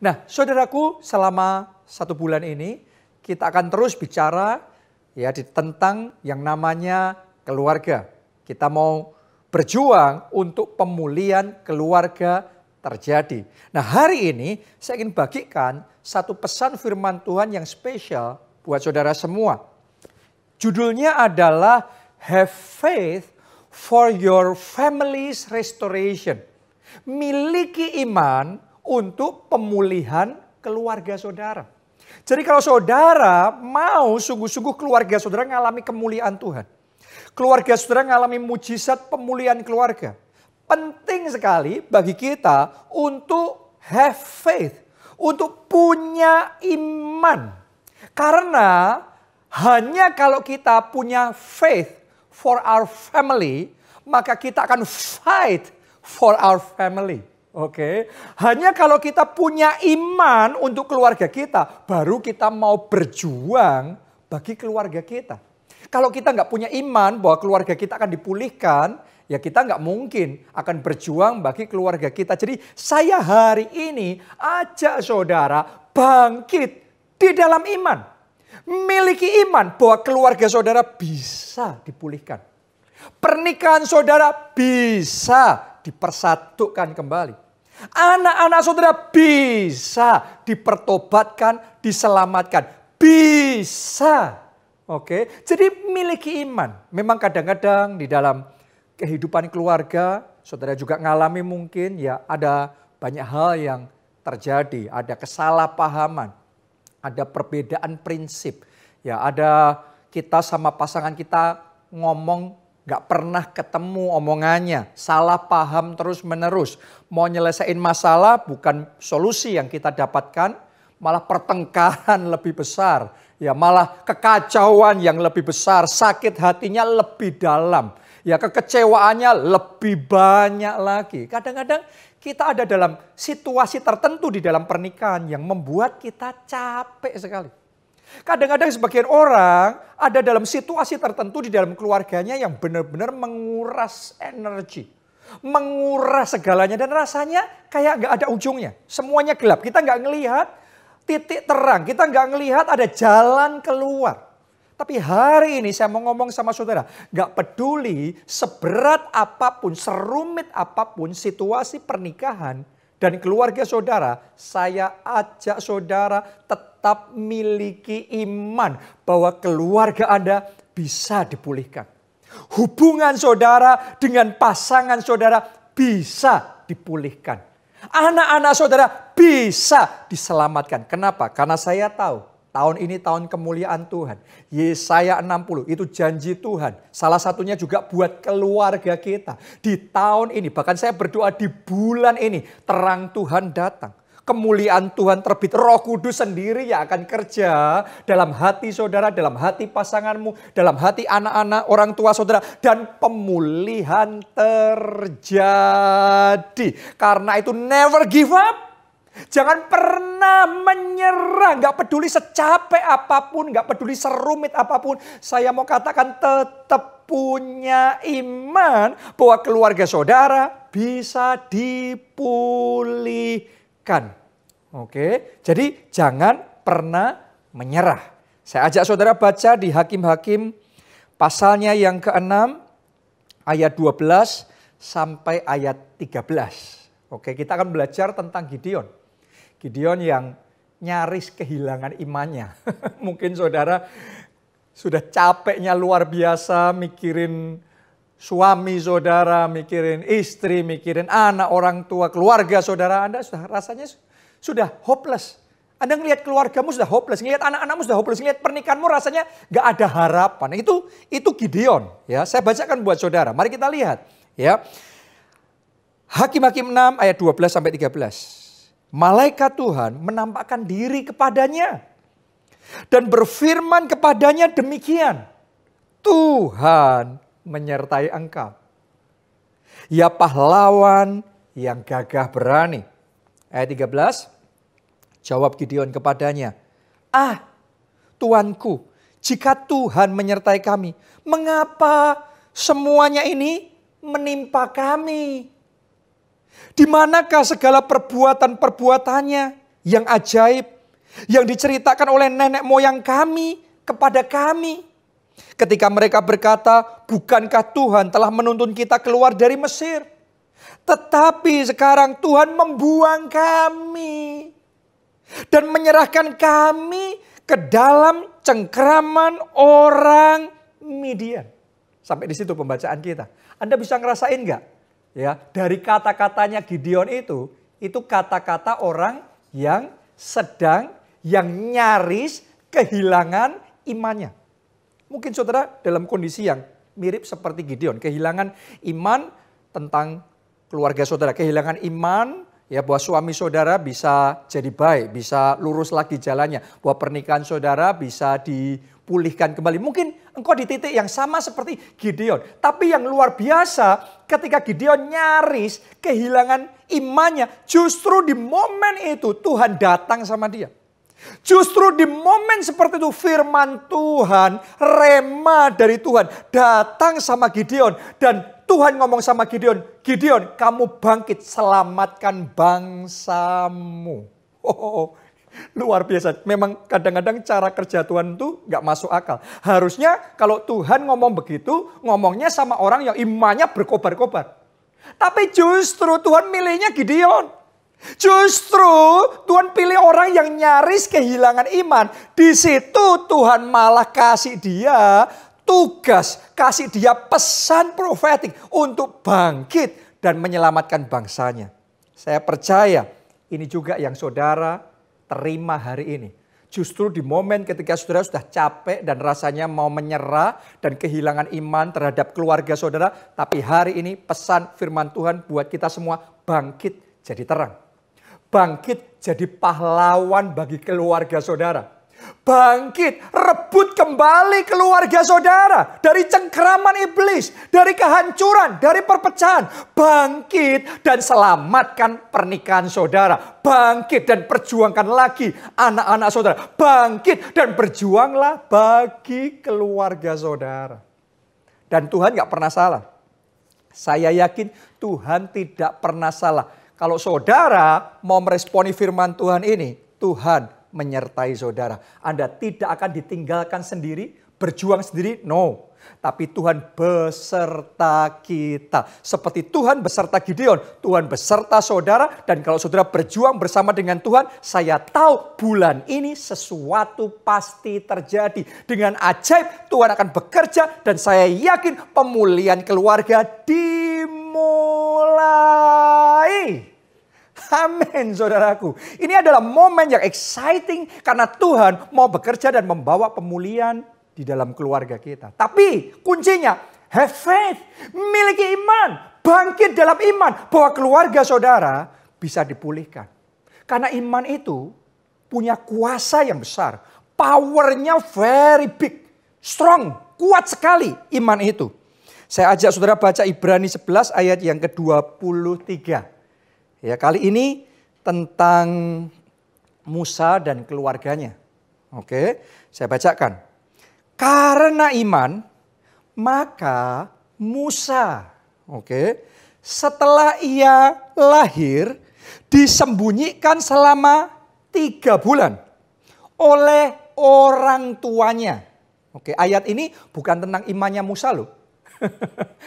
Nah, saudaraku, selama 1 bulan ini kita akan terus bicara ya tentang yang namanya keluarga. Kita mau berjuang untuk pemulihan keluarga terjadi. Nah, hari ini saya ingin bagikan satu pesan firman Tuhan yang spesial buat saudara semua. Judulnya adalah Have Faith for Your Family's Restoration. Miliki iman untuk pemulihan keluarga saudara. Jadi kalau saudara mau sungguh-sungguh keluarga saudara mengalami kemuliaan Tuhan. Keluarga saudara mengalami mujizat pemulihan keluarga. Penting sekali bagi kita untuk have faith. Untuk punya iman. Karena hanya kalau kita punya faith for our family, maka kita akan fight for our family. Oke, hanya kalau kita punya iman untuk keluarga kita, baru kita mau berjuang bagi keluarga kita. Kalau kita nggak punya iman bahwa keluarga kita akan dipulihkan, ya kita nggak mungkin akan berjuang bagi keluarga kita. Jadi saya hari ini ajak saudara bangkit di dalam iman. Miliki iman bahwa keluarga saudara bisa dipulihkan. Pernikahan saudara bisa dipersatukan kembali. Anak-anak saudara bisa dipertobatkan, diselamatkan. Bisa. Oke, jadi miliki iman. Memang kadang-kadang di dalam kehidupan keluarga, saudara juga ngalami mungkin ya ada banyak hal yang terjadi. Ada kesalahpahaman, ada perbedaan prinsip. Ya ada kita sama pasangan kita ngomong gak pernah ketemu omongannya, salah paham terus menerus. Mau nyelesain masalah bukan solusi yang kita dapatkan, malah pertengkaran lebih besar. Ya malah kekacauan yang lebih besar, sakit hatinya lebih dalam. Ya kekecewaannya lebih banyak lagi. Kadang-kadang kita ada dalam situasi tertentu di dalam pernikahan yang membuat kita capek sekali. Kadang-kadang sebagian orang ada dalam situasi tertentu di dalam keluarganya yang benar-benar menguras energi. Menguras segalanya dan rasanya kayak gak ada ujungnya. Semuanya gelap, kita gak ngelihat titik terang, kita gak ngelihat ada jalan keluar. Tapi hari ini saya mau ngomong sama saudara, gak peduli seberat apapun, serumit apapun situasi pernikahan dan keluarga saudara, saya ajak saudara tetap miliki iman bahwa keluarga Anda bisa dipulihkan. Hubungan saudara dengan pasangan saudara bisa dipulihkan. Anak-anak saudara bisa diselamatkan. Kenapa? Karena saya tahu tahun ini tahun kemuliaan Tuhan. Yesaya 60 itu janji Tuhan. Salah satunya juga buat keluarga kita. Di tahun ini, bahkan saya berdoa di bulan ini, terang Tuhan datang. Kemuliaan Tuhan terbit, Roh Kudus sendiri yang akan kerja dalam hati saudara, dalam hati pasanganmu, dalam hati anak-anak, orang tua saudara. Dan pemulihan terjadi. Karena itu never give up. Jangan pernah menyerah, gak peduli secapek apapun, gak peduli serumit apapun. Saya mau katakan tetap punya iman bahwa keluarga saudara bisa dipulihkan. Oke, jadi jangan pernah menyerah. Saya ajak saudara baca di Hakim-Hakim pasalnya yang ke-6 ayat 12 sampai ayat 13. Oke, kita akan belajar tentang Gideon. Gideon yang nyaris kehilangan imannya. Mungkin saudara sudah capeknya luar biasa mikirin suami saudara, mikirin istri, mikirin anak, orang tua, keluarga saudara. Anda sudah rasanya sudah hopeless. Anda ngelihat keluargamu sudah hopeless, ngelihat anak-anakmu sudah hopeless, ngelihat pernikahanmu rasanya gak ada harapan. Itu Gideon. Ya, saya bacakan buat saudara. Mari kita lihat. Ya, Hakim-Hakim 6 ayat 12 sampai 13. Malaikat Tuhan menampakkan diri kepadanya dan berfirman kepadanya demikian. Tuhan menyertai engkau. Ya pahlawan yang gagah berani. Ayat 13. Jawab Gideon kepadanya. Ah, Tuanku, jika Tuhan menyertai kami, mengapa semuanya ini menimpa kami? Di manakah segala perbuatan-perbuatannya? yang ajaib yang diceritakan oleh nenek moyang kami kepada kami. Ketika mereka berkata, bukankah Tuhan telah menuntun kita keluar dari Mesir? Tetapi sekarang Tuhan membuang kami dan menyerahkan kami ke dalam cengkraman orang Midian. Sampai di situ pembacaan kita. Anda bisa ngerasain nggak? Ya, dari kata-katanya Gideon itu kata-kata orang yang sedang, yang nyaris kehilangan imannya. Mungkin saudara dalam kondisi yang mirip seperti Gideon, kehilangan iman tentang keluarga saudara, kehilangan iman ya bahwa suami saudara bisa jadi baik, bisa lurus lagi jalannya, bahwa pernikahan saudara bisa dipulihkan kembali. Mungkin engkau di titik yang sama seperti Gideon, tapi yang luar biasa ketika Gideon nyaris kehilangan imannya, justru di momen itu Tuhan datang sama dia. Justru di momen seperti itu firman Tuhan, rema dari Tuhan datang sama Gideon. Dan Tuhan ngomong sama Gideon, Gideon kamu bangkit selamatkan bangsamu. Luar biasa. Memang kadang-kadang cara kerja Tuhan itu gak masuk akal. Harusnya kalau Tuhan ngomong begitu, ngomongnya sama orang yang imannya berkobar-kobar. Tapi justru Tuhan milihnya Gideon. Justru Tuhan pilih orang yang nyaris kehilangan iman. Di situ Tuhan malah kasih dia tugas, kasih dia pesan profetik untuk bangkit dan menyelamatkan bangsanya. Saya percaya ini juga yang saudara terima hari ini. Justru di momen ketika saudara sudah capek dan rasanya mau menyerah dan kehilangan iman terhadap keluarga saudara. Tapi hari ini pesan firman Tuhan buat kita semua, bangkit jadi terang. Bangkit jadi pahlawan bagi keluarga saudara. Bangkit, rebut kembali keluarga saudara dari cengkraman iblis, dari kehancuran, dari perpecahan. Bangkit dan selamatkan pernikahan saudara. Bangkit dan perjuangkan lagi anak-anak saudara. Bangkit dan berjuanglah bagi keluarga saudara. Dan Tuhan gak pernah salah. Saya yakin Tuhan tidak pernah salah. Kalau saudara mau meresponi firman Tuhan ini, Tuhan menyertai saudara. Anda tidak akan ditinggalkan sendiri, berjuang sendiri, no. Tapi Tuhan beserta kita. Seperti Tuhan beserta Gideon, Tuhan beserta saudara. Dan kalau saudara berjuang bersama dengan Tuhan, saya tahu bulan ini sesuatu pasti terjadi. Dengan ajaib Tuhan akan bekerja dan saya yakin pemulihan keluarga dimulai. Amin saudaraku. Ini adalah momen yang exciting karena Tuhan mau bekerja dan membawa pemulihan di dalam keluarga kita. Tapi kuncinya have faith, miliki iman, bangkit dalam iman bahwa keluarga saudara bisa dipulihkan. Karena iman itu punya kuasa yang besar. Powernya very big, strong, kuat sekali iman itu. Saya ajak saudara baca Ibrani 11 ayat yang ke-23. Ya, kali ini tentang Musa dan keluarganya. Oke, saya bacakan. Karena iman, maka Musa, setelah ia lahir, disembunyikan selama 3 bulan oleh orang tuanya. Ayat ini bukan tentang imannya Musa loh.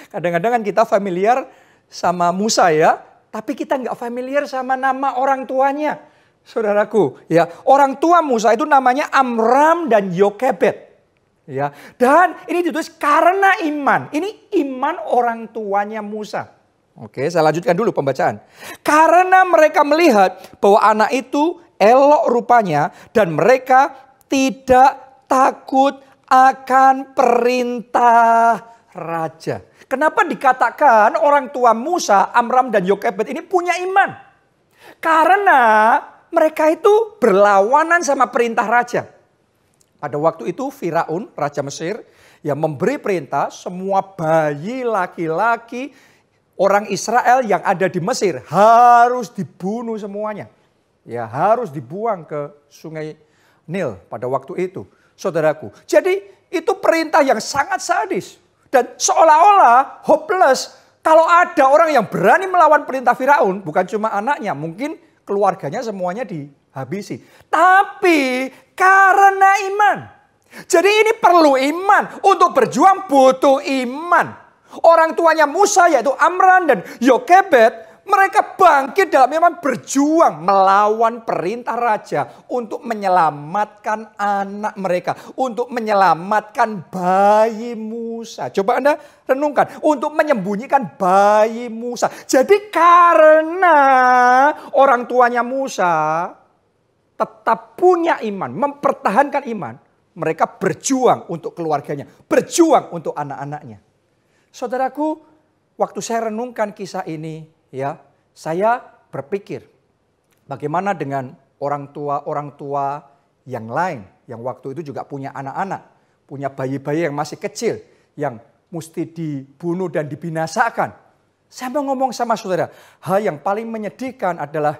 Kadang-kadang kan kita familiar sama Musa ya. Tapi kita nggak familiar sama nama orang tuanya. Saudaraku, ya, orang tua Musa itu namanya Amram dan Yokebed. Ya, dan ini ditulis karena iman. Ini iman orang tuanya Musa. Saya lanjutkan dulu pembacaan. Karena mereka melihat bahwa anak itu elok rupanya dan mereka tidak takut akan perintah raja. Kenapa dikatakan orang tua Musa, Amram dan Yokebed ini punya iman? Karena mereka itu berlawanan sama perintah raja. Pada waktu itu Firaun, raja Mesir, yang memberi perintah semua bayi laki-laki orang Israel yang ada di Mesir harus dibunuh semuanya. Ya, harus dibuang ke sungai Nil pada waktu itu, saudaraku. Jadi itu perintah yang sangat sadis. Dan seolah-olah hopeless kalau ada orang yang berani melawan perintah Firaun, bukan cuma anaknya, mungkin keluarganya semuanya habisi. Tapi karena iman. Jadi ini perlu iman. Untuk berjuang butuh iman. Orang tuanya Musa yaitu Amram dan Yokebed. Mereka bangkit dalam iman, berjuang melawan perintah raja untuk menyelamatkan anak mereka. Untuk menyelamatkan bayi Musa. Coba Anda renungkan. Untuk menyembunyikan bayi Musa. Jadi karena orang tuanya Musa tetap punya iman, mempertahankan iman. Mereka berjuang untuk keluarganya. Berjuang untuk anak-anaknya. Saudaraku, waktu saya renungkan kisah ini, ya, saya berpikir bagaimana dengan orang tua yang lain yang waktu itu juga punya anak-anak, punya bayi-bayi yang masih kecil yang mesti dibunuh dan dibinasakan. Saya mau ngomong sama saudara, hal yang paling menyedihkan adalah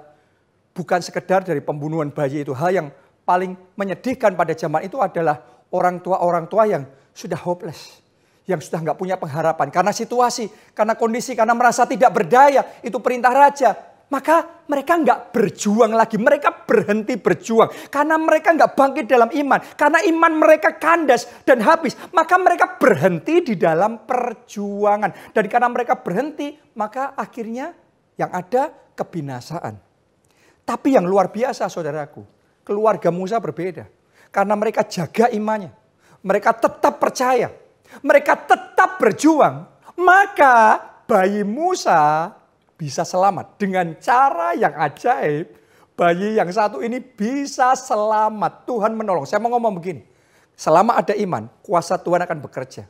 bukan sekedar dari pembunuhan bayi itu, hal yang paling menyedihkan pada zaman itu adalah orang tua yang sudah hopeless. Yang sudah nggak punya pengharapan. Karena situasi, karena kondisi, karena merasa tidak berdaya. Itu perintah raja. Maka mereka nggak berjuang lagi. Mereka berhenti berjuang. Karena mereka nggak bangkit dalam iman. Karena iman mereka kandas dan habis. Maka mereka berhenti di dalam perjuangan. Dan karena mereka berhenti, maka akhirnya yang ada kebinasaan. Tapi yang luar biasa saudaraku. Keluarga Musa berbeda. Karena mereka jaga imannya. Mereka tetap percaya. Mereka tetap berjuang, maka bayi Musa bisa selamat. Dengan cara yang ajaib, bayi yang satu ini bisa selamat. Tuhan menolong. Saya mau ngomong begini, selama ada iman, kuasa Tuhan akan bekerja.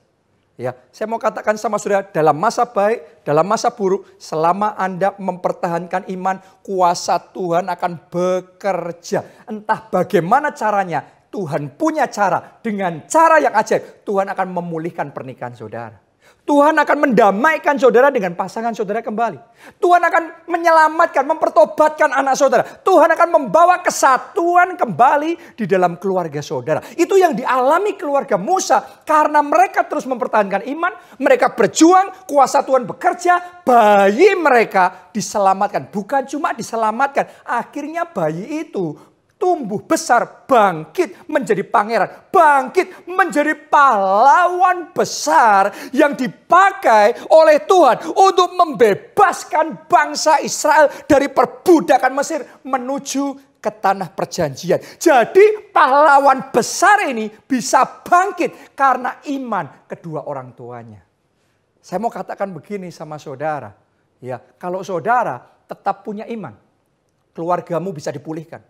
Ya, saya mau katakan sama saudara, dalam masa baik, dalam masa buruk, selama Anda mempertahankan iman, kuasa Tuhan akan bekerja. Entah bagaimana caranya, Tuhan punya cara, dengan cara yang ajaib, Tuhan akan memulihkan pernikahan saudara. Tuhan akan mendamaikan saudara dengan pasangan saudara kembali. Tuhan akan menyelamatkan, mempertobatkan anak saudara. Tuhan akan membawa kesatuan kembali di dalam keluarga saudara. Itu yang dialami keluarga Musa. Karena mereka terus mempertahankan iman, mereka berjuang, kuasa Tuhan bekerja, bayi mereka diselamatkan. Bukan cuma diselamatkan, akhirnya bayi itu tumbuh besar, bangkit menjadi pangeran, bangkit menjadi pahlawan besar yang dipakai oleh Tuhan untuk membebaskan bangsa Israel dari perbudakan Mesir menuju ke tanah perjanjian. Jadi pahlawan besar ini bisa bangkit karena iman kedua orang tuanya. Saya mau katakan begini sama saudara, ya, kalau saudara tetap punya iman, keluargamu bisa dipulihkan.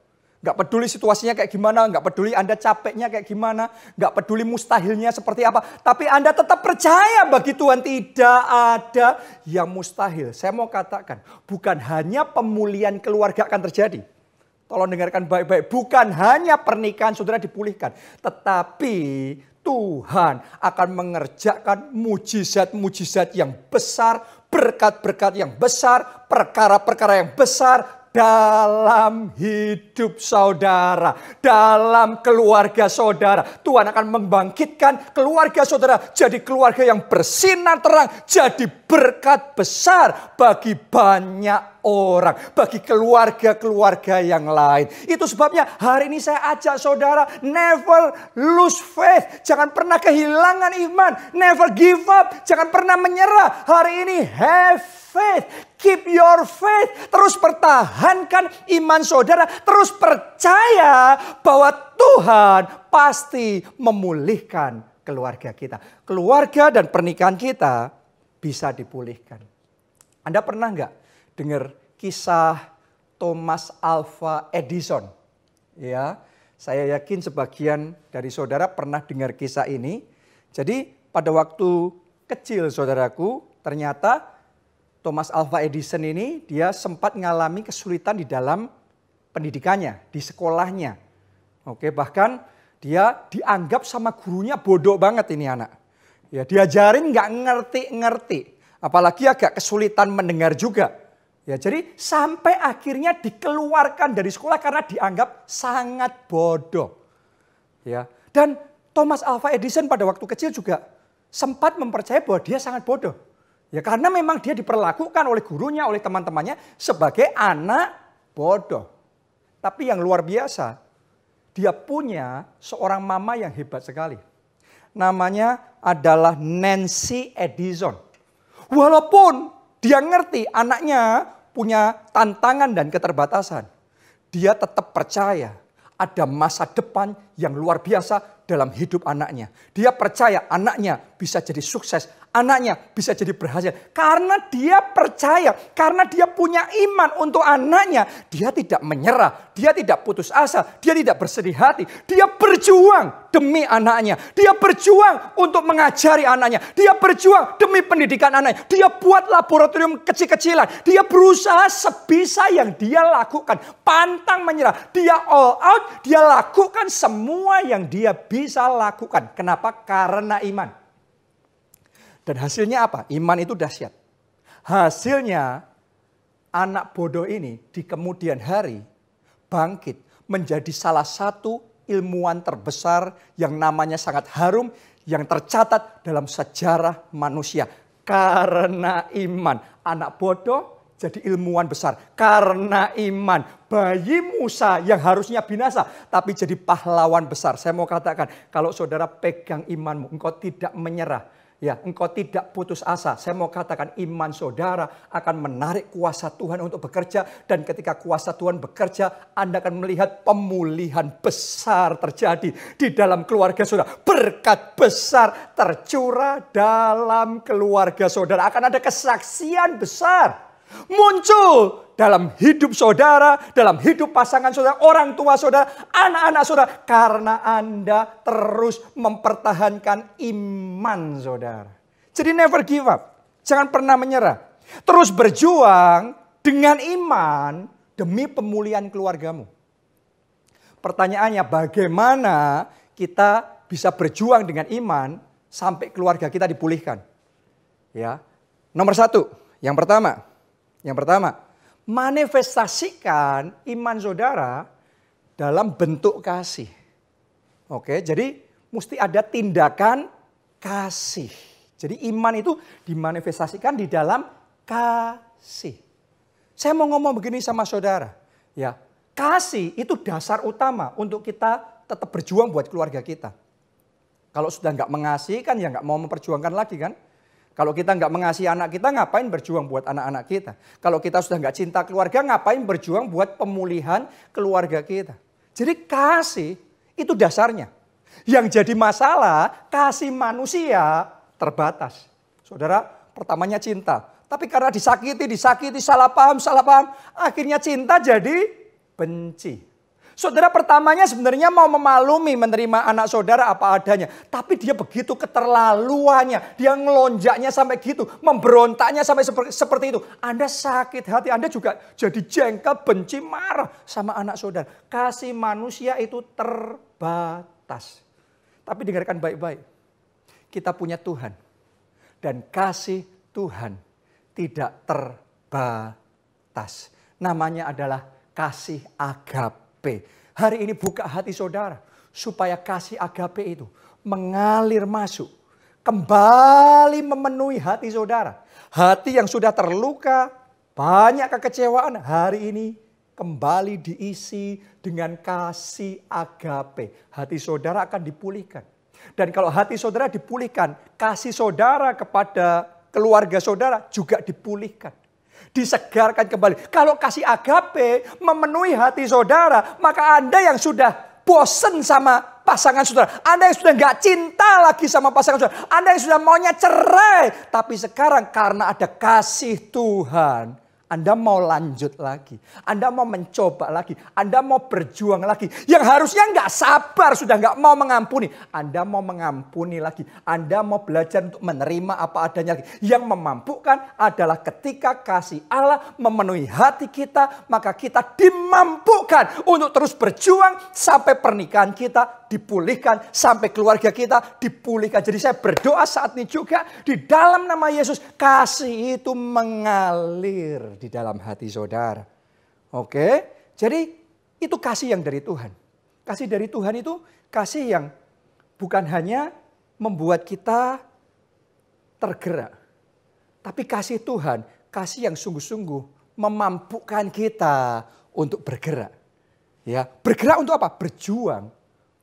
Gak peduli situasinya kayak gimana, gak peduli Anda capeknya kayak gimana, gak peduli mustahilnya seperti apa. Tapi Anda tetap percaya bagi Tuhan tidak ada yang mustahil. Saya mau katakan, bukan hanya pemulihan keluarga akan terjadi. Tolong dengarkan baik-baik, bukan hanya pernikahan saudara dipulihkan. Tetapi Tuhan akan mengerjakan mujizat-mujizat yang besar, berkat-berkat yang besar, perkara-perkara yang besar, dalam hidup saudara, dalam keluarga saudara. Tuhan akan membangkitkan keluarga saudara jadi keluarga yang bersinar terang, jadi berkat besar bagi banyak orang, bagi keluarga-keluarga yang lain. Itu sebabnya hari ini saya ajak saudara, never lose faith. Jangan pernah kehilangan iman. Never give up. Jangan pernah menyerah. Hari ini have faith. Keep your faith. Terus pertahankan iman saudara. Terus percaya bahwa Tuhan pasti memulihkan keluarga kita. Keluarga dan pernikahan kita bisa dipulihkan. Anda pernah nggak dengar kisah Thomas Alva Edison? Ya, saya yakin sebagian dari saudara pernah dengar kisah ini. Jadi pada waktu kecil saudaraku, ternyata Thomas Alva Edison ini dia sempat mengalami kesulitan di dalam pendidikannya, di sekolahnya. Oke, bahkan dia dianggap sama gurunya bodoh banget ini anak. Ya, diajarin nggak ngerti-ngerti, apalagi agak kesulitan mendengar juga. Ya, jadi sampai akhirnya dikeluarkan dari sekolah karena dianggap sangat bodoh. Ya, dan Thomas Alva Edison pada waktu kecil juga sempat mempercayai bahwa dia sangat bodoh. Ya, karena memang dia diperlakukan oleh gurunya, oleh teman-temannya sebagai anak bodoh. Tapi yang luar biasa, dia punya seorang mama yang hebat sekali. Namanya adalah Nancy Edison. Walaupun dia ngerti anaknya punya tantangan dan keterbatasan, dia tetap percaya ada masa depan yang luar biasa dalam hidup anaknya. Dia percaya anaknya bisa jadi sukses, anaknya bisa jadi berhasil. Karena dia percaya, karena dia punya iman untuk anaknya. Dia tidak menyerah, dia tidak putus asa, dia tidak bersedih hati. Dia berjuang demi anaknya. Dia berjuang untuk mengajari anaknya. Dia berjuang demi pendidikan anaknya. Dia buat laboratorium kecil-kecilan. Dia berusaha sebisa yang dia lakukan. Pantang menyerah. Dia all out, dia lakukan semua yang dia bisa lakukan. Kenapa? Karena iman. Dan hasilnya apa? Iman itu dahsyat. Hasilnya anak bodoh ini di kemudian hari bangkit menjadi salah satu ilmuwan terbesar yang namanya sangat harum yang tercatat dalam sejarah manusia. Karena iman, anak bodoh jadi ilmuwan besar. Karena iman, bayi Musa yang harusnya binasa tapi jadi pahlawan besar. Saya mau katakan, kalau saudara pegang imanmu, engkau tidak menyerah. Ya, engkau tidak putus asa. Saya mau katakan iman saudara akan menarik kuasa Tuhan untuk bekerja. Dan ketika kuasa Tuhan bekerja, Anda akan melihat pemulihan besar terjadi di dalam keluarga saudara. Berkat besar tercurah dalam keluarga saudara. Akan ada kesaksian besar muncul dalam hidup saudara, dalam hidup pasangan saudara, orang tua saudara, anak-anak saudara. Karena Anda terus mempertahankan iman saudara. Jadi never give up. Jangan pernah menyerah. Terus berjuang dengan iman demi pemulihan keluargamu. Pertanyaannya, bagaimana kita bisa berjuang dengan iman sampai keluarga kita dipulihkan? Ya, nomor satu, yang pertama, manifestasikan iman saudara dalam bentuk kasih. Oke, jadi mesti ada tindakan kasih. Jadi iman itu dimanifestasikan di dalam kasih. Saya mau ngomong begini sama saudara. Ya, kasih itu dasar utama untuk kita tetap berjuang buat keluarga kita. Kalau sudah nggak mengasihi kan ya nggak mau memperjuangkan lagi kan. Kalau kita nggak mengasihi anak kita, ngapain berjuang buat anak-anak kita? Kalau kita sudah nggak cinta keluarga, ngapain berjuang buat pemulihan keluarga kita? Jadi kasih itu dasarnya. Yang jadi masalah, kasih manusia terbatas. Saudara, pertamanya cinta. Tapi karena disakiti, salah paham, akhirnya cinta jadi benci. Saudara pertamanya sebenarnya mau memaklumi menerima anak saudara apa adanya. Tapi dia begitu keterlaluannya. Dia ngelonjaknya sampai gitu. Memberontaknya sampai seperti itu. Anda sakit hati. Anda juga jadi jengkel, benci, marah sama anak saudara. Kasih manusia itu terbatas. Tapi dengarkan baik-baik. Kita punya Tuhan. Dan kasih Tuhan tidak terbatas. Namanya adalah kasih agape. Hari ini buka hati saudara supaya kasih agape itu mengalir masuk, kembali memenuhi hati saudara. Hati yang sudah terluka, banyak kekecewaan, hari ini kembali diisi dengan kasih agape. Hati saudara akan dipulihkan. Dan kalau hati saudara dipulihkan, kasih saudara kepada keluarga saudara juga dipulihkan. Disegarkan kembali. Kalau kasih agape memenuhi hati saudara, maka Anda yang sudah bosen sama pasangan saudara, Anda yang sudah nggak cinta lagi sama pasangan saudara, Anda yang sudah maunya cerai, tapi sekarang karena ada kasih Tuhan, Anda mau lanjut lagi. Anda mau mencoba lagi. Anda mau berjuang lagi. Yang harusnya nggak sabar, sudah nggak mau mengampuni. Anda mau mengampuni lagi. Anda mau belajar untuk menerima apa adanya lagi. Yang memampukan adalah ketika kasih Allah memenuhi hati kita, maka kita dimampukan untuk terus berjuang sampai pernikahan kita dipulihkan, sampai keluarga kita dipulihkan. Jadi saya berdoa saat ini juga di dalam nama Yesus, kasih itu mengalir di dalam hati saudara. Oke, jadi itu kasih yang dari Tuhan. Kasih dari Tuhan itu kasih yang bukan hanya membuat kita tergerak. Tapi kasih Tuhan, kasih yang sungguh-sungguh memampukan kita untuk bergerak. Ya, bergerak untuk apa? Berjuang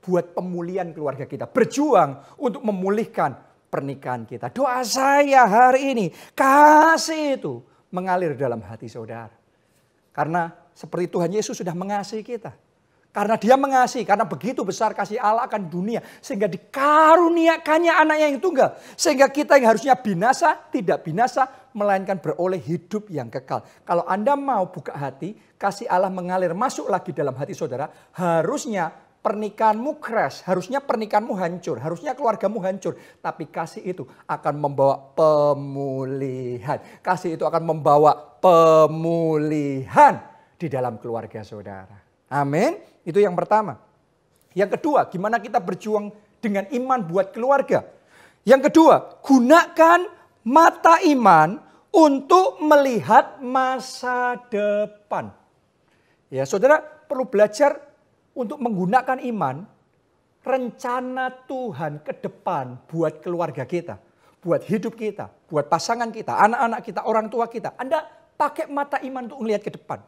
buat pemulihan keluarga kita. Berjuang untuk memulihkan pernikahan kita. Doa saya hari ini, kasih itu mengalir dalam hati saudara. Karena seperti Tuhan Yesus sudah mengasihi kita. Karena dia mengasihi, karena begitu besar kasih Allah akan dunia. Sehingga dikaruniakannya anaknya yang tunggal. Sehingga kita yang harusnya binasa, tidak binasa, melainkan beroleh hidup yang kekal. Kalau Anda mau buka hati, kasih Allah mengalir masuk lagi dalam hati saudara, harusnya pernikahanmu crash, harusnya pernikahanmu hancur, harusnya keluargamu hancur. Tapi kasih itu akan membawa pemulihan. Kasih itu akan membawa pemulihan di dalam keluarga saudara. Amin. Itu yang pertama. Yang kedua, gimana kita berjuang dengan iman buat keluarga. Yang kedua, gunakan mata iman untuk melihat masa depan. Ya, saudara perlu belajar untuk menggunakan iman, rencana Tuhan ke depan buat keluarga kita, buat hidup kita, buat pasangan kita, anak-anak kita, orang tua kita. Anda pakai mata iman untuk melihat ke depan.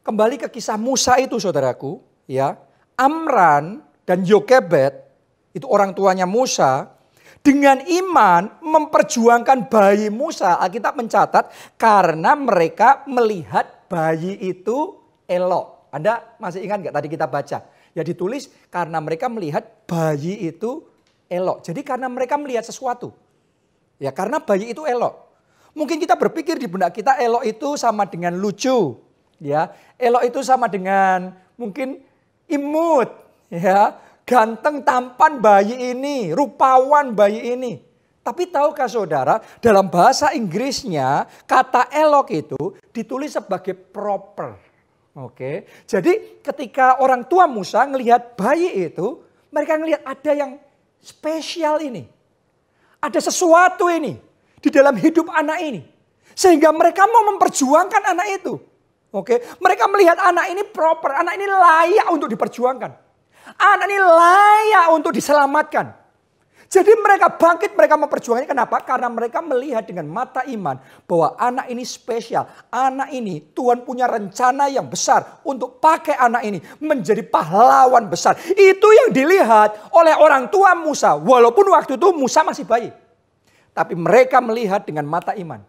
Kembali ke kisah Musa itu saudaraku, ya. Amran dan Yokebed, itu orang tuanya Musa, dengan iman memperjuangkan bayi Musa. Alkitab mencatat karena mereka melihat bayi itu elok. Anda masih ingat nggak tadi kita baca? Ya ditulis karena mereka melihat bayi itu elok. Jadi karena mereka melihat sesuatu. Ya karena bayi itu elok. Mungkin kita berpikir di benak kita elok itu sama dengan lucu. Ya, elok itu sama dengan mungkin imut, ya, ganteng tampan bayi ini, rupawan bayi ini. Tapi tahukah saudara, dalam bahasa Inggrisnya kata elok itu ditulis sebagai proper. Oke. Jadi ketika orang tua Musa melihat bayi itu, mereka melihat ada yang spesial ini. Ada sesuatu ini di dalam hidup anak ini. Sehingga mereka mau memperjuangkan anak itu. Oke, mereka melihat anak ini proper, anak ini layak untuk diperjuangkan. Anak ini layak untuk diselamatkan. Jadi mereka bangkit, mereka memperjuangkannya. Kenapa? Karena mereka melihat dengan mata iman bahwa anak ini spesial. Anak ini Tuhan punya rencana yang besar untuk pakai anak ini menjadi pahlawan besar. Itu yang dilihat oleh orang tua Musa. Walaupun waktu itu Musa masih bayi. Tapi mereka melihat dengan mata iman.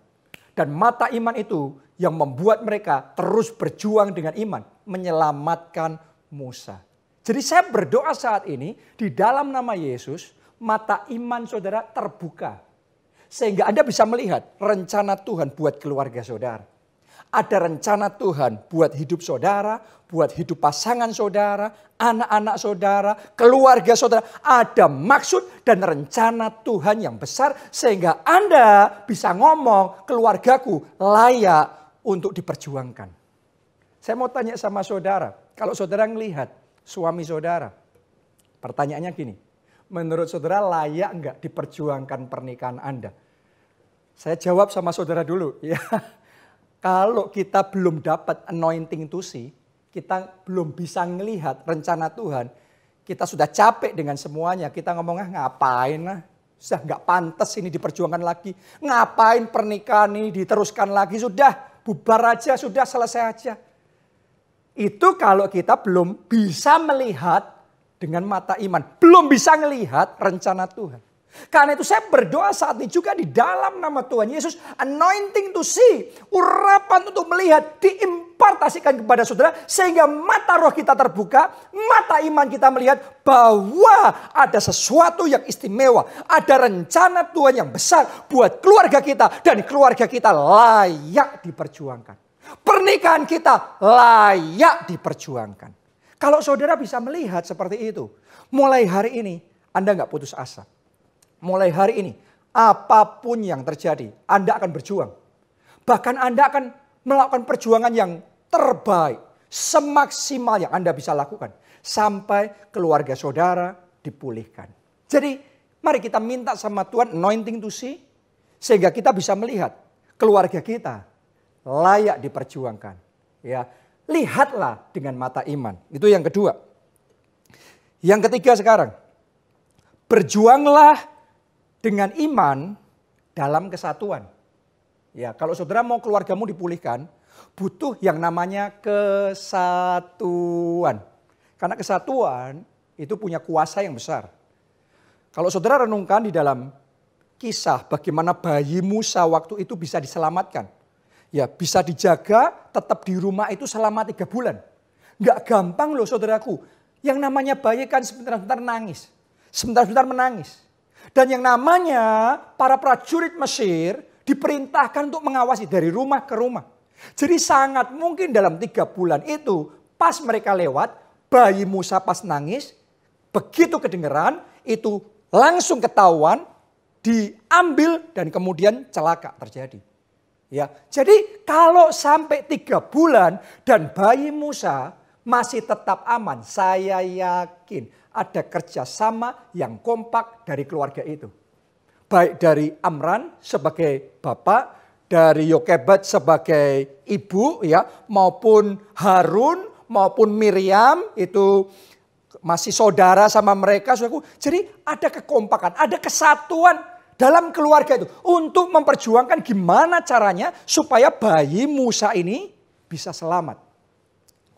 Dan mata iman itu yang membuat mereka terus berjuang dengan iman. Menyelamatkan Musa. Jadi saya berdoa saat ini di dalam nama Yesus. Mata iman saudara terbuka. Sehingga Anda bisa melihat rencana Tuhan buat keluarga saudara. Ada rencana Tuhan buat hidup saudara, buat hidup pasangan saudara, anak-anak saudara, keluarga saudara. Ada maksud dan rencana Tuhan yang besar sehingga Anda bisa ngomong keluargaku layak untuk diperjuangkan. Saya mau tanya sama saudara, kalau saudara melihat suami saudara, pertanyaannya gini. Menurut saudara layak enggak diperjuangkan pernikahan Anda? Saya jawab sama saudara dulu. Ya, kalau kita belum dapat anointing to see, kita belum bisa melihat rencana Tuhan, kita sudah capek dengan semuanya. Kita ngomongnya ngapain lah, sudah nggak pantas ini diperjuangkan lagi. Ngapain pernikahan ini diteruskan lagi, sudah bubar aja, sudah selesai aja. Itu kalau kita belum bisa melihat dengan mata iman. Belum bisa melihat rencana Tuhan. Karena itu saya berdoa saat ini juga di dalam nama Tuhan Yesus. Anointing to see. Urapan untuk melihat diimpartasikan kepada saudara. Sehingga mata roh kita terbuka. Mata iman kita melihat bahwa ada sesuatu yang istimewa. Ada rencana Tuhan yang besar buat keluarga kita. Dan keluarga kita layak diperjuangkan. Pernikahan kita layak diperjuangkan. Kalau saudara bisa melihat seperti itu, mulai hari ini Anda nggak putus asa. Mulai hari ini, apapun yang terjadi, Anda akan berjuang. Bahkan Anda akan melakukan perjuangan yang terbaik, semaksimal yang Anda bisa lakukan. Sampai keluarga saudara dipulihkan. Jadi mari kita minta sama Tuhan anointing to see, sehingga kita bisa melihat keluarga kita layak diperjuangkan. Ya. Lihatlah dengan mata iman. Itu yang kedua. Yang ketiga sekarang. Berjuanglah dengan iman dalam kesatuan. Ya, kalau saudara mau keluargamu dipulihkan, butuh yang namanya kesatuan. Karena kesatuan itu punya kuasa yang besar. Kalau saudara renungkan di dalam kisah bagaimana bayi Musa waktu itu bisa diselamatkan. Ya, bisa dijaga tetap di rumah itu selama 3 bulan. Nggak gampang loh saudaraku. Yang namanya bayi kan sebentar-sebentar nangis. Sebentar-sebentar menangis. Dan yang namanya para prajurit Mesir diperintahkan untuk mengawasi dari rumah ke rumah. Jadi sangat mungkin dalam 3 bulan itu pas mereka lewat, bayi Musa pas nangis, begitu kedengeran itu langsung ketahuan, diambil dan kemudian celaka terjadi. Ya, jadi kalau sampai 3 bulan dan bayi Musa masih tetap aman, saya yakin ada kerjasama yang kompak dari keluarga itu. Baik dari Amran sebagai bapak, dari Yokebat sebagai ibu, ya, maupun Harun, maupun Miriam itu masih saudara sama mereka. Saudaraku. Jadi ada kekompakan, ada kesatuan dalam keluarga itu untuk memperjuangkan gimana caranya supaya bayi Musa ini bisa selamat.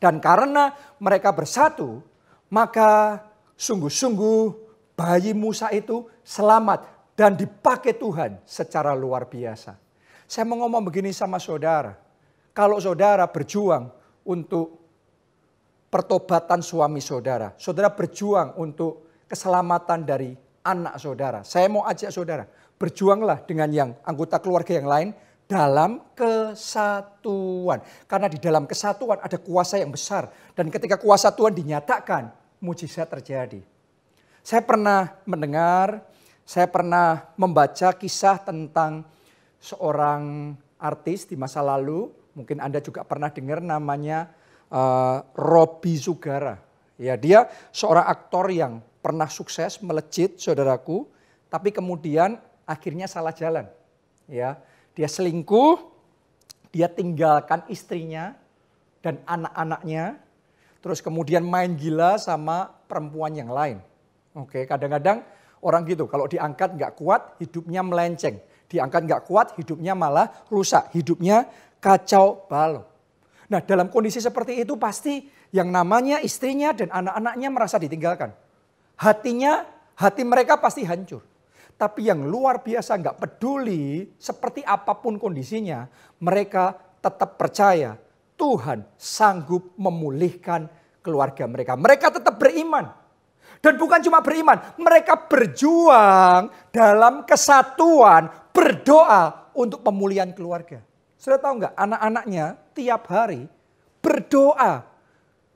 Dan karena mereka bersatu, maka sungguh-sungguh bayi Musa itu selamat dan dipakai Tuhan secara luar biasa. Saya mau ngomong begini sama saudara. Kalau saudara berjuang untuk pertobatan suami saudara, saudara berjuang untuk keselamatan dari anak saudara. Saya mau ajak saudara, berjuanglah dengan yang anggota keluarga yang lain dalam kesatuan. Karena di dalam kesatuan ada kuasa yang besar. Dan ketika kuasa Tuhan dinyatakan, mujizat terjadi. Saya pernah mendengar, saya pernah membaca kisah tentang seorang artis di masa lalu. Mungkin Anda juga pernah dengar namanya Robby Sugara. Ya, dia seorang aktor yang pernah sukses, melejit saudaraku. Tapi kemudian akhirnya salah jalan. Ya, dia selingkuh, dia tinggalkan istrinya dan anak-anaknya. Terus kemudian main gila sama perempuan yang lain. Oke, kadang-kadang orang gitu, kalau diangkat nggak kuat, hidupnya melenceng. Diangkat nggak kuat, hidupnya malah rusak. Hidupnya kacau balau. Nah, dalam kondisi seperti itu pasti yang namanya istrinya dan anak-anaknya merasa ditinggalkan. Hati mereka pasti hancur. Tapi yang luar biasa nggak peduli seperti apapun kondisinya, mereka tetap percaya Tuhan sanggup memulihkan keluarga mereka. Mereka tetap beriman. Dan bukan cuma beriman, mereka berjuang dalam kesatuan, berdoa untuk pemulihan keluarga. Sudah tahu nggak, anak-anaknya tiap hari berdoa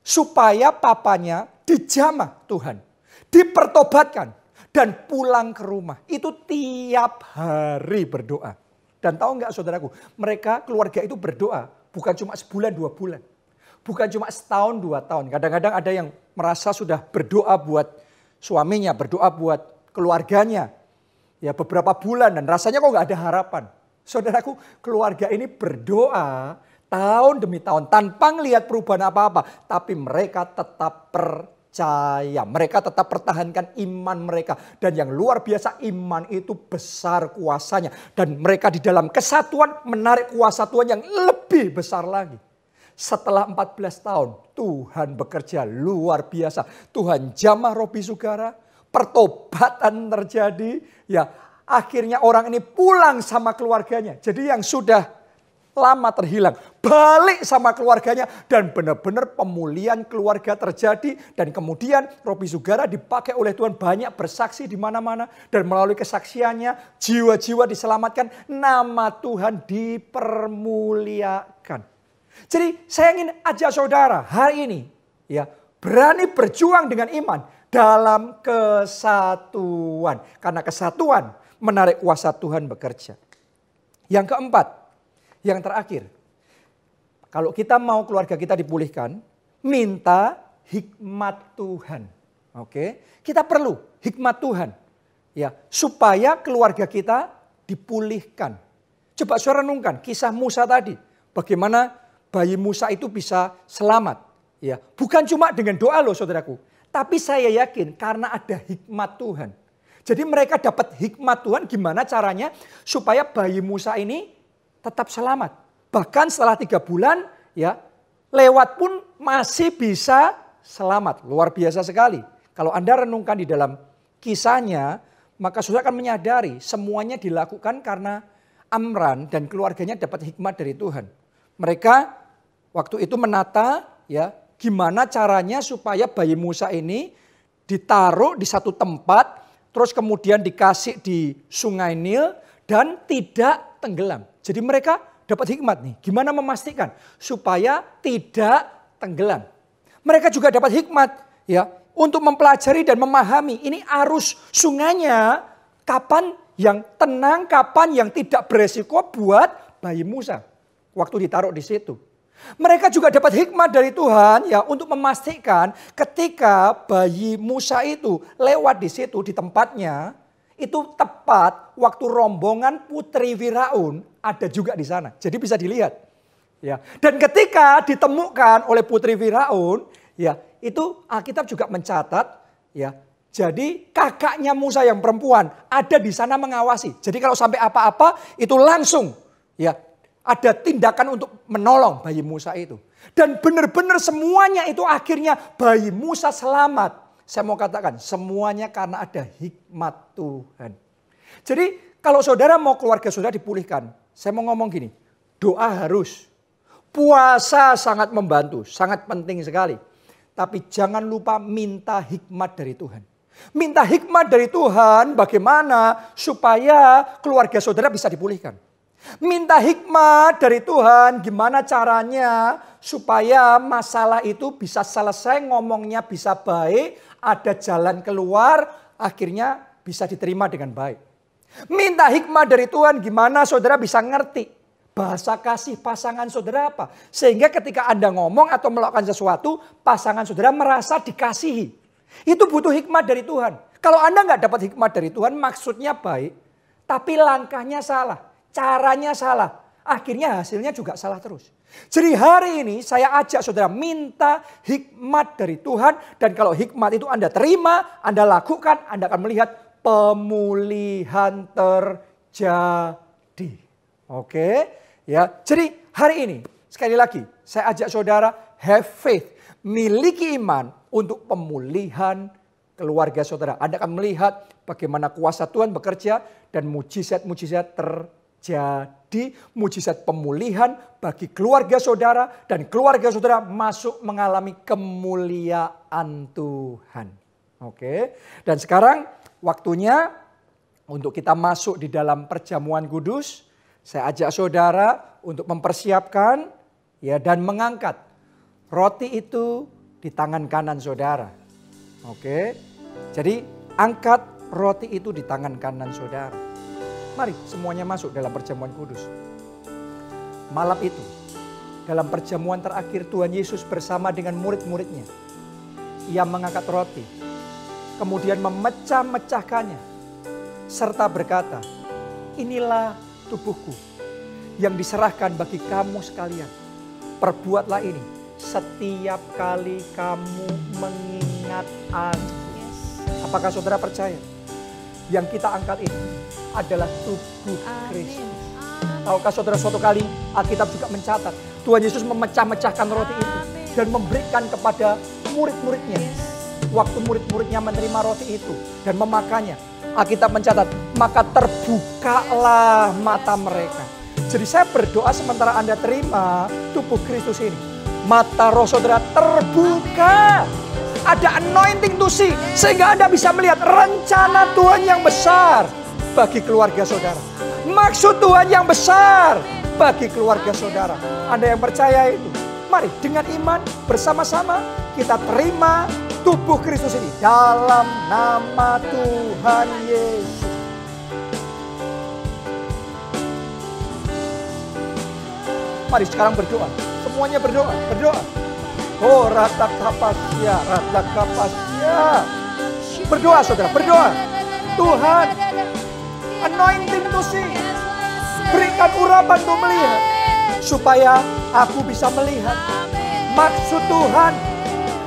supaya papanya dijamah Tuhan, dipertobatkan dan pulang ke rumah. Itu tiap hari berdoa. Dan tahu nggak saudaraku, mereka keluarga itu berdoa bukan cuma sebulan 2 bulan. Bukan cuma setahun 2 tahun. Kadang-kadang ada yang merasa sudah berdoa buat suaminya, berdoa buat keluarganya. Ya beberapa bulan dan rasanya kok nggak ada harapan. Saudaraku, keluarga ini berdoa tahun demi tahun tanpa melihat perubahan apa-apa. Tapi mereka tetap percaya. Mereka tetap pertahankan iman mereka. Dan yang luar biasa, iman itu besar kuasanya. Dan mereka di dalam kesatuan menarik kuasa Tuhan yang lebih besar lagi. Setelah 14 tahun Tuhan bekerja luar biasa. Tuhan jamah Robby Sugara, pertobatan terjadi. Ya, akhirnya orang ini pulang sama keluarganya. Jadi yang sudah lama terhilang balik sama keluarganya dan benar-benar pemulihan keluarga terjadi. Dan kemudian Robby Sugara dipakai oleh Tuhan banyak bersaksi di mana-mana. Dan melalui kesaksiannya jiwa-jiwa diselamatkan, nama Tuhan dipermuliakan. Jadi saya ingin ajak saudara hari ini ya berani berjuang dengan iman dalam kesatuan. Karena kesatuan menarik kuasa Tuhan bekerja. Yang keempat, yang terakhir. Kalau kita mau keluarga kita dipulihkan, minta hikmat Tuhan. Oke, kita perlu hikmat Tuhan. Ya, supaya keluarga kita dipulihkan. Coba saudara renungkan kisah Musa tadi. Bagaimana bayi Musa itu bisa selamat. Ya, bukan cuma dengan doa loh saudaraku. Tapi saya yakin karena ada hikmat Tuhan. Jadi mereka dapat hikmat Tuhan gimana caranya supaya bayi Musa ini tetap selamat. Bahkan setelah 3 bulan ya lewat pun masih bisa selamat. Luar biasa sekali. Kalau Anda renungkan di dalam kisahnya, maka saudara akan menyadari semuanya dilakukan karena Amran dan keluarganya dapat hikmat dari Tuhan. Mereka waktu itu menata ya gimana caranya supaya bayi Musa ini ditaruh di satu tempat, terus kemudian dikasih di Sungai Nil dan tidak tenggelam. Jadi mereka dapat hikmat nih, gimana memastikan supaya tidak tenggelam. Mereka juga dapat hikmat ya untuk mempelajari dan memahami ini arus sungainya kapan yang tenang, kapan yang tidak beresiko buat bayi Musa waktu ditaruh di situ. Mereka juga dapat hikmat dari Tuhan ya untuk memastikan ketika bayi Musa itu lewat di situ di tempatnya, itu tepat waktu rombongan putri Firaun ada juga di sana. Jadi bisa dilihat. Ya. Dan ketika ditemukan oleh putri Firaun, ya, itu Alkitab juga mencatat ya. Jadi kakaknya Musa yang perempuan ada di sana mengawasi. Jadi kalau sampai apa-apa itu langsung ya ada tindakan untuk menolong bayi Musa itu. Dan benar-benar semuanya itu akhirnya bayi Musa selamat. Saya mau katakan semuanya karena ada hikmat Tuhan. Jadi kalau saudara mau keluarga saudara dipulihkan. Saya mau ngomong gini. Doa harus. Puasa sangat membantu. Sangat penting sekali. Tapi jangan lupa minta hikmat dari Tuhan. Minta hikmat dari Tuhan bagaimana supaya keluarga saudara bisa dipulihkan. Minta hikmat dari Tuhan gimana caranya supaya masalah itu bisa selesai, ngomongnya bisa baik, ada jalan keluar, akhirnya bisa diterima dengan baik. Minta hikmat dari Tuhan gimana saudara bisa ngerti bahasa kasih pasangan saudara apa. Sehingga ketika Anda ngomong atau melakukan sesuatu, pasangan saudara merasa dikasihi. Itu butuh hikmat dari Tuhan. Kalau Anda nggak dapat hikmat dari Tuhan, maksudnya baik, tapi langkahnya salah. Caranya salah. Akhirnya hasilnya juga salah terus. Jadi hari ini saya ajak saudara minta hikmat dari Tuhan. Dan kalau hikmat itu Anda terima, Anda lakukan, Anda akan melihat pemulihan terjadi. Oke? Ya. Jadi hari ini sekali lagi saya ajak saudara have faith. Miliki iman untuk pemulihan keluarga saudara. Anda akan melihat bagaimana kuasa Tuhan bekerja dan mujizat-mujizat terjadi. Mujizat pemulihan bagi keluarga saudara dan keluarga saudara masuk mengalami kemuliaan Tuhan. Oke. Dan sekarang waktunya untuk kita masuk di dalam perjamuan kudus. Saya ajak saudara untuk mempersiapkan ya dan mengangkat roti itu di tangan kanan saudara. Oke. Jadi angkat roti itu di tangan kanan saudara. Mari semuanya masuk dalam perjamuan kudus. Malam itu, dalam perjamuan terakhir Tuhan Yesus bersama dengan murid-muridnya. Ia mengangkat roti, kemudian memecah-mecahkannya. Serta berkata, inilah tubuhku yang diserahkan bagi kamu sekalian. Perbuatlah ini setiap kali kamu mengingat aku. Apakah saudara percaya? Yang kita angkat ini adalah tubuh Kristus. Tahukah saudara suatu kali Alkitab juga mencatat Tuhan Yesus memecah-mecahkan roti itu dan memberikan kepada murid-muridnya. Waktu murid-muridnya menerima roti itu dan memakannya, Alkitab mencatat maka terbukalah mata mereka. Jadi saya berdoa sementara Anda terima tubuh Kristus ini, mata roh saudara terbuka. Ada anointing to see sehingga Anda bisa melihat rencana Tuhan yang besar bagi keluarga saudara. Maksud Tuhan yang besar bagi keluarga saudara. Anda yang percaya itu, mari dengan iman bersama-sama kita terima tubuh Kristus ini dalam nama Tuhan Yesus. Mari sekarang berdoa. Semuanya berdoa, berdoa. Oh rata kapasia. Berdoa saudara, berdoa. Tuhan, anointing to see. Berikan urapan untuk melihat. Supaya aku bisa melihat maksud Tuhan.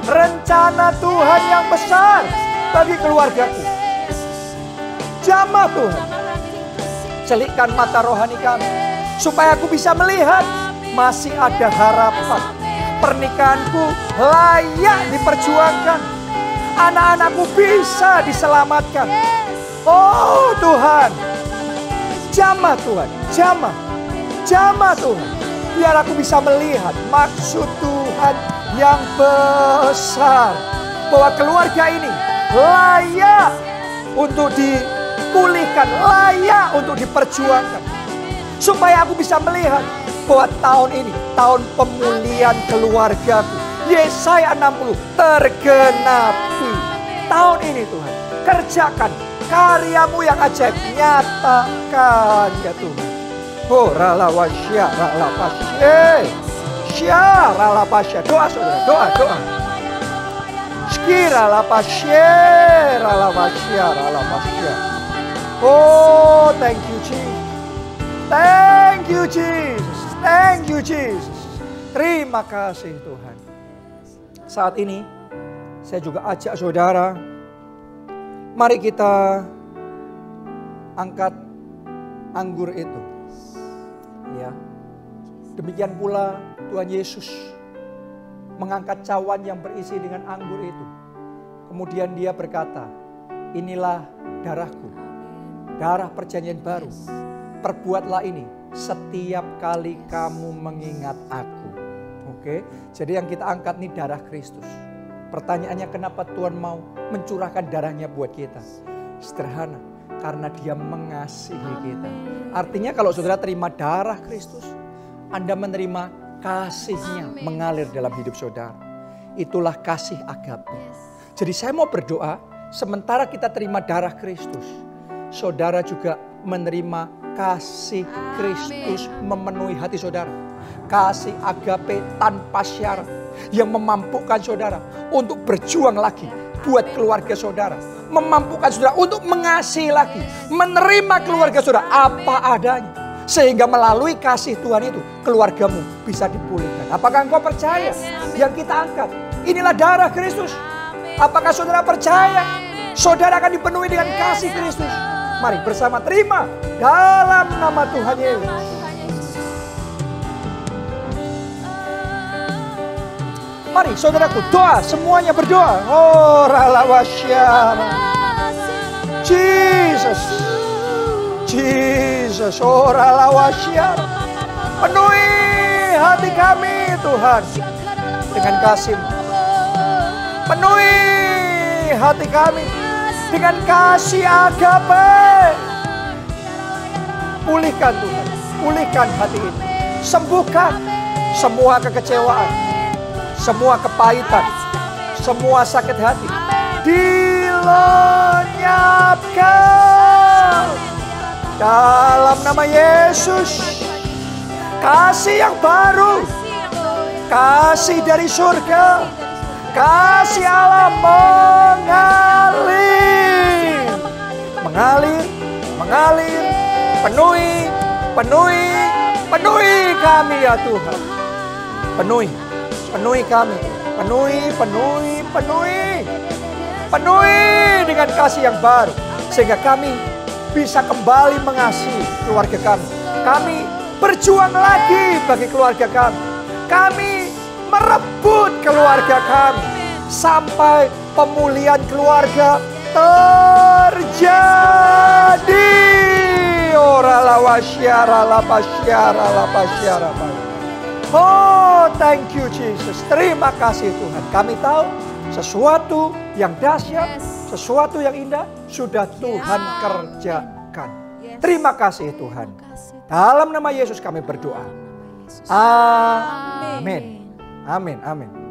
Rencana Tuhan yang besar bagi keluargaku. Jamah Tuhan. Celikkan mata rohani kami. Supaya aku bisa melihat masih ada harapan. Pernikahanku layak diperjuangkan. Anak-anakku bisa diselamatkan. Oh Tuhan, jamah Tuhan, jamah Tuhan. Biar aku bisa melihat maksud Tuhan yang besar. Bahwa keluarga ini layak untuk dipulihkan, layak untuk diperjuangkan. Supaya aku bisa melihat bahwa tahun ini, tahun pemulihan keluargaku. Yesaya 60 tergenapi. Tahun ini Tuhan, kerjakan karyamu yang ajaib, nyatakan ya Tuhan. Oh ralawasya, ralapasya, doa saudara, doa. Skira lapasya, ralawasya. Oh thank you Jesus, thank you Jesus, thank you Jesus. Terima kasih Tuhan. Saat ini saya juga ajak saudara, mari kita angkat anggur itu. Ya. Demikian pula Tuhan Yesus mengangkat cawan yang berisi dengan anggur itu. Kemudian dia berkata, inilah darahku, darah perjanjian baru. Perbuatlah ini setiap kali kamu mengingat aku. Oke, jadi yang kita angkat ini darah Kristus. Pertanyaannya, kenapa Tuhan mau mencurahkan darahnya buat kita? Sederhana, karena dia mengasihi kita. Artinya kalau saudara terima darah Kristus, Anda menerima kasihnya mengalir dalam hidup saudara. Itulah kasih agape. Jadi saya mau berdoa, sementara kita terima darah Kristus, saudara juga menerima kasih Kristus memenuhi hati saudara. Kasih agape tanpa syarat yang memampukan saudara untuk berjuang lagi buat keluarga saudara. Memampukan saudara untuk mengasihi lagi, menerima keluarga saudara apa adanya. Sehingga melalui kasih Tuhan itu keluargamu bisa dipulihkan. Apakah engkau percaya yang kita angkat? Inilah darah Kristus. Apakah saudara percaya saudara akan dipenuhi dengan kasih Kristus? Mari bersama terima dalam nama Tuhan Yesus. Mari saudaraku doa, semuanya berdoa. Oh ralawasya, Jesus, oh ralawasya. Penuhi hati kami Tuhan dengan kasih-Mu. Penuhi hati kami dengan kasih agape. Pulihkan Tuhan, pulihkan hati ini. Sembuhkan semua kekecewaan, semua kepahitan, semua sakit hati. Dilenyapkan dalam nama Yesus. Kasih yang baru, kasih dari surga, kasih Allah mengalir, penuhi kami ya Tuhan. Penuhi kami, penuhi dengan kasih yang baru. Sehingga kami bisa kembali mengasihi keluarga kami. Kami berjuang lagi bagi keluarga kami. Kami merebut keluarga kami. Sampai pemulihan keluarga terjadi. Oh, thank you Jesus. Terima kasih Tuhan. Kami tahu sesuatu yang dahsyat, sesuatu yang indah sudah Tuhan kerjakan. Terima kasih Tuhan. Dalam nama Yesus kami berdoa. Amin. Amin. Amin.